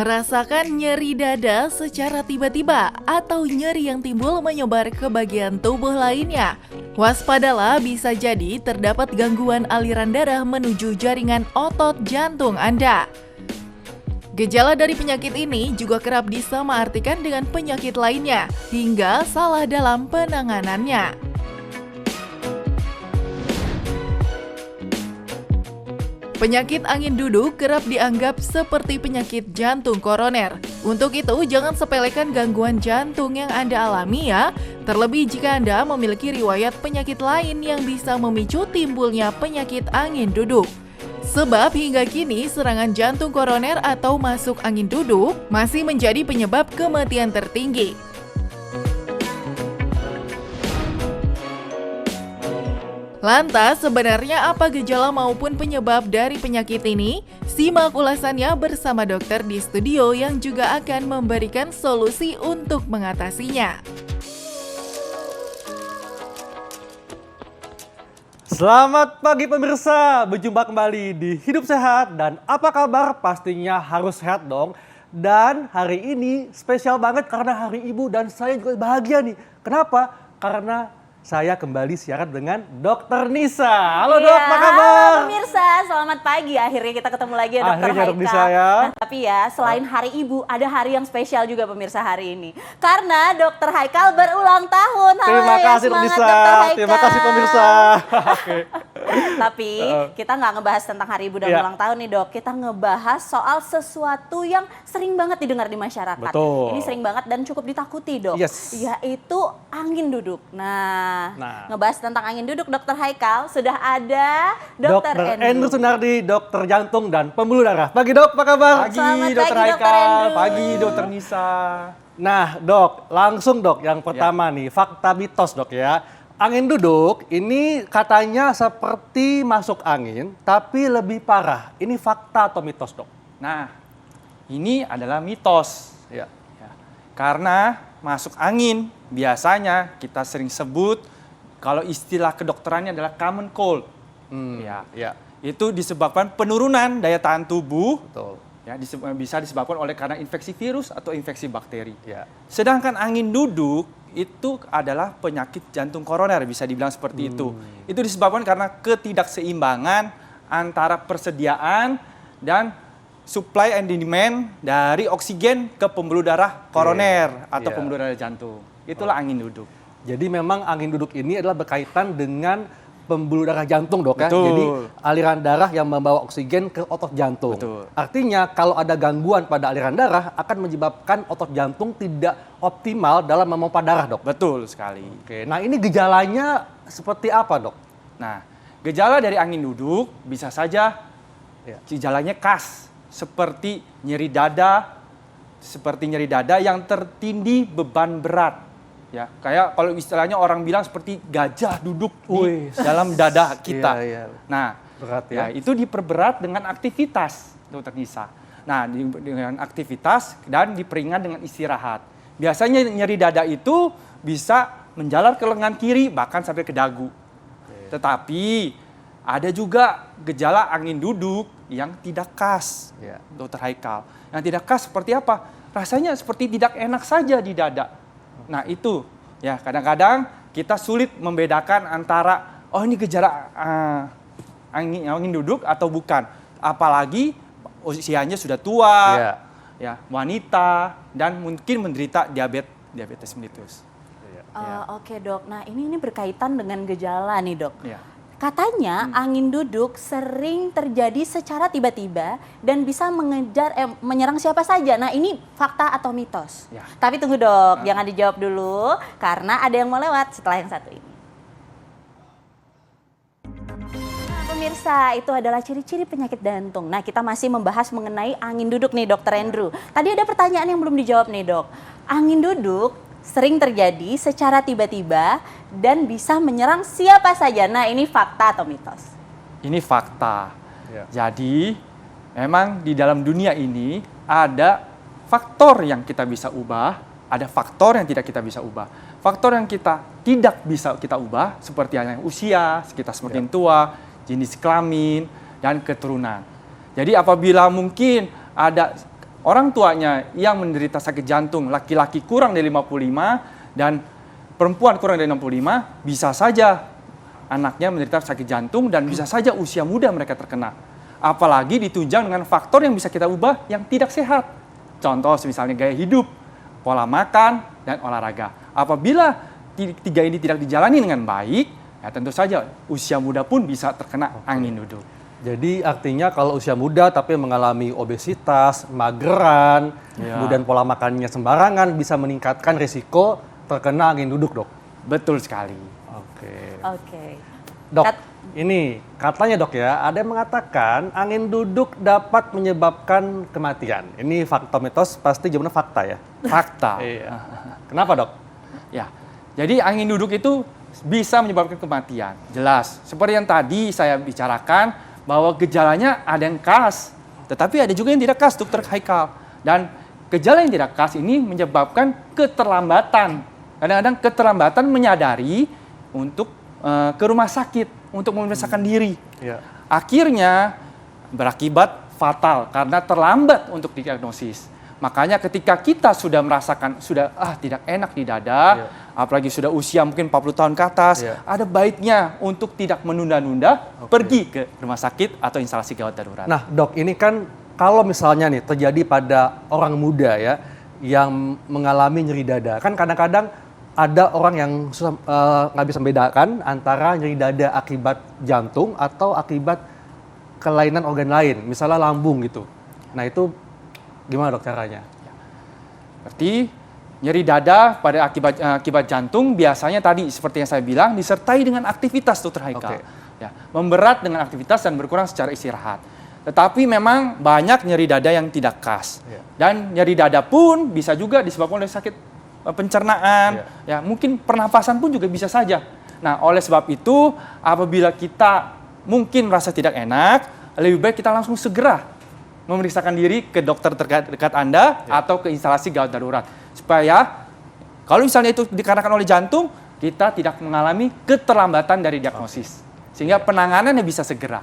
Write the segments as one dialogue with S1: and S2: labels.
S1: Merasakan nyeri dada secara tiba-tiba atau nyeri yang timbul menyebar ke bagian tubuh lainnya. Waspadalah, bisa jadi terdapat gangguan aliran darah menuju jaringan otot jantung Anda. Gejala dari penyakit ini juga kerap disamaartikan dengan penyakit lainnya hingga salah dalam penanganannya. Penyakit angin duduk kerap dianggap seperti penyakit jantung koroner. Untuk itu, jangan sepelekan gangguan jantung yang Anda alami ya. Terlebih jika Anda memiliki riwayat penyakit lain yang bisa memicu timbulnya penyakit angin duduk. Sebab hingga kini serangan jantung koroner atau masuk angin duduk masih menjadi penyebab kematian tertinggi. Lantas, sebenarnya apa gejala maupun penyebab dari penyakit ini? Simak ulasannya bersama dokter di studio yang juga akan memberikan solusi untuk mengatasinya.
S2: Selamat pagi pemirsa, berjumpa kembali di Hidup Sehat dan apa kabar? Pastinya harus sehat dong. Dan hari ini spesial banget karena Hari Ibu dan saya juga bahagia nih. Kenapa? Karena saya kembali siaran dengan Dr. Nisa. Halo dok, apa kabar?
S3: Halo pemirsa, selamat pagi. Akhirnya kita ketemu lagi ya Dr.
S2: Akhirnya, Dok Nisa
S3: Haikal.
S2: ya.
S3: Nah, tapi ya selain Hari Ibu, ada hari yang spesial juga pemirsa hari ini. Karena Dr. Haikal berulang tahun. Halo,
S2: Terima
S3: ya,
S2: kasih Dok
S3: semangat
S2: Nisa.
S3: Dr. Haikal.
S2: Terima kasih pemirsa. Oke.
S3: Tapi kita nggak ngebahas tentang Hari Ibu dan ulang tahun nih dok. Kita ngebahas soal sesuatu yang sering banget didengar di masyarakat.
S2: Betul.
S3: Ini sering banget dan cukup ditakuti dok.
S2: Yes.
S3: Yaitu angin duduk. Nah,
S2: Nah.
S3: ngebahas tentang angin duduk Dr. Haikal sudah ada Dr.
S2: Andrew Sunardi, dokter jantung dan pembuluh darah. Pagi dok, apa kabar?
S4: Pagi
S3: Selamat
S4: Dr.
S3: pagi, Dr.
S4: Haikal,
S3: Andrew.
S4: pagi Dr. Nisa.
S2: Nah dok, langsung dok yang pertama nih, fakta mitos dok ya. Angin duduk ini katanya seperti masuk angin, tapi lebih parah. Ini fakta atau mitos dok?
S4: Nah, ini adalah mitos.
S2: Ya.
S4: Ya. Karena masuk angin biasanya kita sering sebut kalau istilah kedokterannya adalah common cold. Ya. Itu disebabkan penurunan daya tahan tubuh.
S2: Betul.
S4: Ya, bisa disebabkan oleh karena infeksi virus atau infeksi bakteri.
S2: Ya.
S4: Sedangkan angin duduk itu adalah penyakit jantung koroner, bisa dibilang seperti itu. Itu disebabkan karena ketidakseimbangan antara persediaan dan supply and demand dari oksigen ke pembuluh darah koroner atau pembuluh darah jantung. Itulah angin duduk.
S2: Jadi memang angin duduk ini adalah berkaitan dengan pembuluh darah jantung dok ya.
S4: Betul.
S2: Jadi aliran darah yang membawa oksigen ke otot jantung.
S4: Betul.
S2: Artinya kalau ada gangguan pada aliran darah akan menyebabkan otot jantung tidak optimal dalam memompa darah dok.
S4: Betul sekali.
S2: Oke, nah ini gejalanya seperti apa dok?
S4: Nah, gejala dari angin duduk bisa saja gejalanya khas seperti nyeri dada yang tertindih beban berat. Ya, kayak kalau istilahnya orang bilang seperti gajah duduk di dalam dada kita.
S2: Iya.
S4: Nah,
S2: Berat ya.
S4: itu diperberat dengan aktivitas, Dr. Nisa. Nah, dengan aktivitas dan diperingat dengan istirahat. Biasanya nyeri dada itu bisa menjalar ke lengan kiri bahkan sampai ke dagu. Tetapi ada juga gejala angin duduk yang tidak khas, Dr. Haikal. Yang tidak khas seperti apa? Rasanya seperti tidak enak saja di dada. Nah itu, ya kadang-kadang kita sulit membedakan antara, oh ini gejala angin duduk atau bukan. Apalagi usianya sudah tua, ya wanita, dan mungkin menderita diabetes mellitus.
S3: Oke dok, nah ini berkaitan dengan gejala nih dok.
S4: Ya.
S3: Katanya angin duduk sering terjadi secara tiba-tiba dan bisa menyerang siapa saja. Nah ini fakta atau mitos?
S4: Ya.
S3: Tapi tunggu dok, jangan dijawab dulu karena ada yang mau lewat setelah yang satu ini. Nah pemirsa, itu adalah ciri-ciri penyakit jantung. Nah kita masih membahas mengenai angin duduk nih Dr. Andrew. Tadi ada pertanyaan yang belum dijawab nih dok. Angin duduk sering terjadi secara tiba-tiba dan bisa menyerang siapa saja. Nah, ini fakta atau mitos?
S4: Ini fakta. Jadi, memang di dalam dunia ini ada faktor yang kita bisa ubah, ada faktor yang tidak kita bisa ubah. Faktor yang kita tidak bisa kita ubah, seperti yang usia, kita semakin tua, jenis kelamin, dan keturunan. Jadi apabila mungkin ada orang tuanya yang menderita sakit jantung, laki-laki kurang dari 55 dan perempuan kurang dari 65, bisa saja anaknya menderita sakit jantung dan bisa saja usia muda mereka terkena. Apalagi ditunjang dengan faktor yang bisa kita ubah yang tidak sehat. Contoh misalnya gaya hidup, pola makan, dan olahraga. Apabila tiga ini tidak dijalani dengan baik, ya tentu saja usia muda pun bisa terkena angin duduk.
S2: Jadi artinya kalau usia muda tapi mengalami obesitas, mageran, kemudian pola makannya sembarangan bisa meningkatkan risiko terkena angin duduk, Dok.
S4: Betul sekali.
S3: Oke.
S2: Dok, ini katanya, Dok, ya, ada yang mengatakan angin duduk dapat menyebabkan kematian. Ini fakta mitos, pasti jawabannya fakta ya?
S4: Fakta.
S2: Iya. Kenapa, Dok?
S4: Ya, jadi angin duduk itu bisa menyebabkan kematian. Jelas. Seperti yang tadi saya bicarakan, bahwa gejalanya ada yang khas, tetapi ada juga yang tidak khas, Dr. Haikal. Dan gejala yang tidak khas ini menyebabkan keterlambatan. Kadang-kadang keterlambatan menyadari untuk ke rumah sakit, untuk memeriksakan diri.
S2: Iya.
S4: Akhirnya berakibat fatal karena terlambat untuk diagnosis. Makanya ketika kita sudah merasakan, tidak enak di dada, apalagi sudah usia mungkin 40 tahun ke atas, ada baiknya untuk tidak menunda-nunda, pergi ke rumah sakit atau instalasi gawat darurat.
S2: Nah, Dok, ini kan kalau misalnya nih terjadi pada orang muda ya, yang mengalami nyeri dada, kan kadang-kadang ada orang yang nggak bisa membedakan antara nyeri dada akibat jantung atau akibat kelainan organ lain, misalnya lambung gitu. Nah, itu gimana, Dok, caranya?
S4: Berarti nyeri dada pada akibat jantung biasanya tadi seperti yang saya bilang disertai dengan aktivitas, Dr. Haikal. Ya, memberat dengan aktivitas dan berkurang secara istirahat. Tetapi memang banyak nyeri dada yang tidak khas. Dan nyeri dada pun bisa juga disebabkan oleh sakit pencernaan, ya mungkin pernafasan pun juga bisa saja. Nah, oleh sebab itu apabila kita mungkin merasa tidak enak, lebih baik kita langsung segera memeriksakan diri ke dokter terdekat Anda atau ke instalasi gawat darurat. Supaya kalau misalnya itu dikarenakan oleh jantung, kita tidak mengalami keterlambatan dari diagnosis. Sehingga penanganannya bisa segera.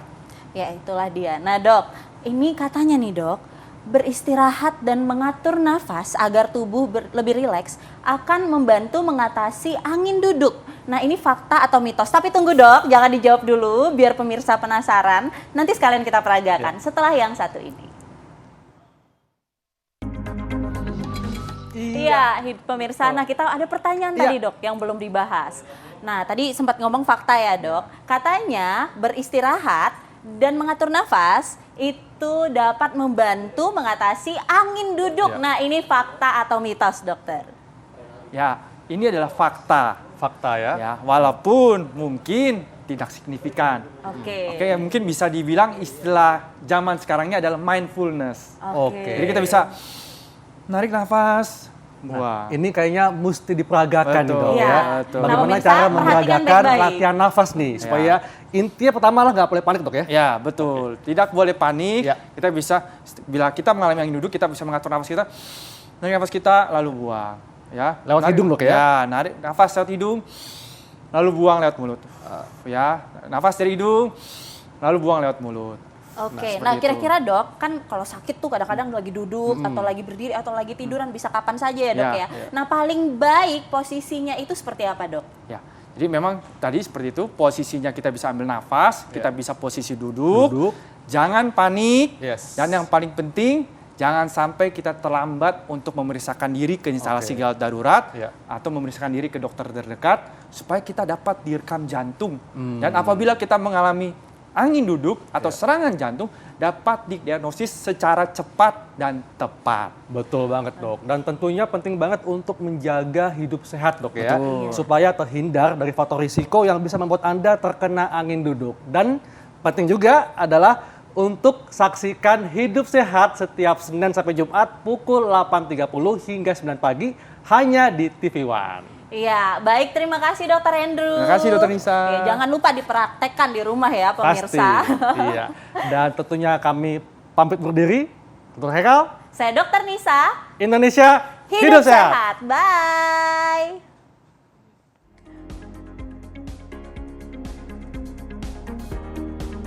S3: Ya, itulah dia. Nah, Dok, ini katanya nih, Dok, beristirahat dan mengatur nafas agar tubuh lebih rileks akan membantu mengatasi angin duduk. Nah, ini fakta atau mitos? Tapi tunggu, Dok, jangan dijawab dulu biar pemirsa penasaran. Nanti sekalian kita peragakan setelah yang satu ini. Iya, pemirsa. Nah, kita ada pertanyaan tadi, Dok, yang belum dibahas. Nah, tadi sempat ngomong fakta ya, Dok. Katanya beristirahat dan mengatur nafas itu dapat membantu mengatasi angin duduk. Nah, ini fakta atau mitos, Dokter?
S4: Ya, ini adalah fakta.
S2: Fakta ya?
S4: Ya, walaupun mungkin tidak signifikan.
S3: Oke.
S4: Oke, mungkin bisa dibilang istilah zaman sekarang ini adalah mindfulness.
S2: Oke.
S4: Jadi kita bisa narik nafas, buang.
S2: Ini kayaknya mesti diperagakan nih, Dok,
S3: Iya.
S2: ya.
S4: Betul.
S2: Bagaimana
S3: Nah, pemirsa,
S2: cara
S3: perhatikan
S2: memeragakan
S3: baik-baik.
S2: latihan nafas nih, supaya intinya pertama lah nggak boleh panik, Dok, ya?
S4: Ya, betul. Tidak boleh panik.
S2: Ya.
S4: Kita bisa, bila kita mengalami angin duduk, kita bisa mengatur nafas kita. Narik nafas kita, lalu buang. Ya,
S2: Lewat
S4: narik-
S2: hidung, Dok, ya?
S4: Ya, narik nafas lewat hidung, lalu buang lewat mulut. Ya, nafas dari hidung, lalu buang lewat mulut.
S3: Oke,
S4: seperti
S3: nah
S4: itu.
S3: kira-kira, Dok, kan kalau sakit tuh kadang-kadang lagi duduk atau lagi berdiri atau lagi tiduran bisa kapan saja ya, Dok, ya. Nah, paling baik posisinya itu seperti apa, Dok?
S4: Ya, jadi memang tadi seperti itu, posisinya kita bisa ambil nafas, kita bisa posisi duduk, jangan panik, dan yang paling penting, jangan sampai kita terlambat untuk memeriksakan diri ke instalasi gawat darurat, atau memeriksakan diri ke dokter terdekat, supaya kita dapat direkam jantung. Dan apabila kita mengalami angin duduk atau serangan jantung, dapat didiagnosis secara cepat dan tepat.
S2: Betul banget, Dok. Dan tentunya penting banget untuk menjaga hidup sehat, Dok, ya.
S4: Betul.
S2: Supaya terhindar dari faktor risiko yang bisa membuat Anda terkena angin duduk. Dan penting juga adalah untuk saksikan Hidup Sehat setiap Senin sampai Jumat pukul 8.30 hingga 9 pagi hanya di TV One.
S3: Iya, baik, terima kasih, Dokter Andrew.
S4: Terima kasih, Dokter Nisa.
S3: Ya, jangan lupa dipraktekkan di rumah ya, pemirsa.
S2: Pasti, iya. Dan tentunya kami pamit berdiri. Dr. Haikal,
S3: Saya Dokter Nisa.
S2: Indonesia
S3: Hidup sehat. Bye.